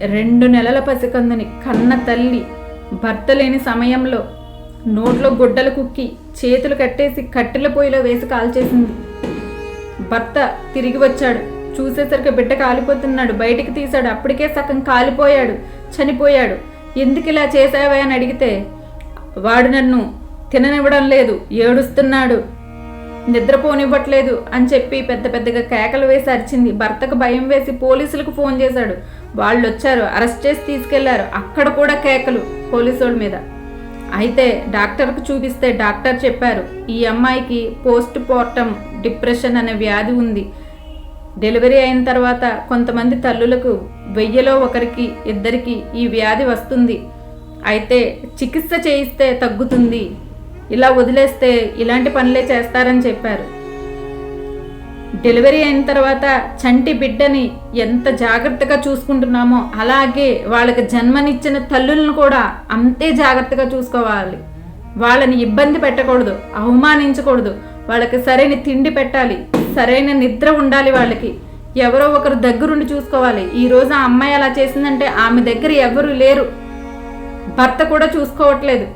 2 నెలల పసికందుని కన్న తల్లి భర్త లేని సమయంలో నోట్లో గుడ్డలు కుక్కి చేతులు కట్టేసి కట్టెల పొయ్యిలో వేసి కాల్చేసింది. భర్త తిరిగి వచ్చాడు, చూసేసరికి బిడ్డ కాలిపోతున్నాడు, బయటికి తీశాడు, అప్పటికే సగం కాలిపోయాడు, చనిపోయాడు. ఎందుకు ఇలా చేసావా అని అడిగితే వాడు నన్ను తిననివ్వడం లేదు, ఏడుస్తున్నాడు, నిద్రపోనివ్వట్లేదు అని చెప్పి పెద్ద పెద్దగా కేకలు వేసి అరిచింది. భర్తకు భయం వేసి పోలీసులకు ఫోన్ చేశాడు. వాళ్ళు వచ్చారు, అరెస్ట్ చేసి తీసుకెళ్లారు. అక్కడ కూడా కేకలు పోలీసుల మీద. అయితే డాక్టర్కు చూపిస్తే డాక్టర్ చెప్పారు, ఈ అమ్మాయికి పోస్ట్ మార్టం డిప్రెషన్ అనే వ్యాధి ఉంది. డెలివరీ అయిన తర్వాత కొంతమంది తల్లులకు 1000లో 1కి 2కి ఈ వ్యాధి వస్తుంది. అయితే చికిత్స చేయిస్తే తగ్గుతుంది, ఇలా వదిలేస్తే ఇలాంటి పనులే చేస్తారని చెప్పారు. డెలివరీ అయిన తర్వాత చంటి బిడ్డని ఎంత జాగ్రత్తగా చూసుకుంటున్నామో అలాగే వాళ్ళకి జన్మనిచ్చిన తల్లులను కూడా అంతే జాగ్రత్తగా చూసుకోవాలి. వాళ్ళని ఇబ్బంది పెట్టకూడదు, అవమానించకూడదు. వాళ్ళకి సరైన తిండి పెట్టాలి, సరైన నిద్ర ఉండాలి. వాళ్ళకి ఎవరో ఒకరు దగ్గరుండి చూసుకోవాలి. ఈరోజు ఆ అమ్మాయి అలా చేసిందంటే ఆమె దగ్గర ఎవరు లేరు, భర్త కూడా చూసుకోవట్లేదు.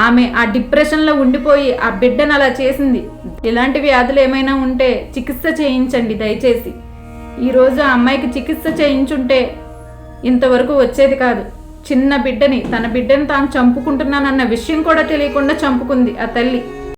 ఆమె ఆ డిప్రెషన్లో ఉండిపోయి ఆ బిడ్డను అలా చేసింది. ఇలాంటి వ్యాధులు ఏమైనా ఉంటే చికిత్స చేయించండి దయచేసి. ఈరోజు ఆ అమ్మాయికి చికిత్స చేయించుంటే ఇంతవరకు వచ్చేది కాదు. చిన్న బిడ్డని, తన బిడ్డను తాను చంపుకుంటున్నానన్న విషయం కూడా తెలియకుండా చంపుకుంది ఆ తల్లి.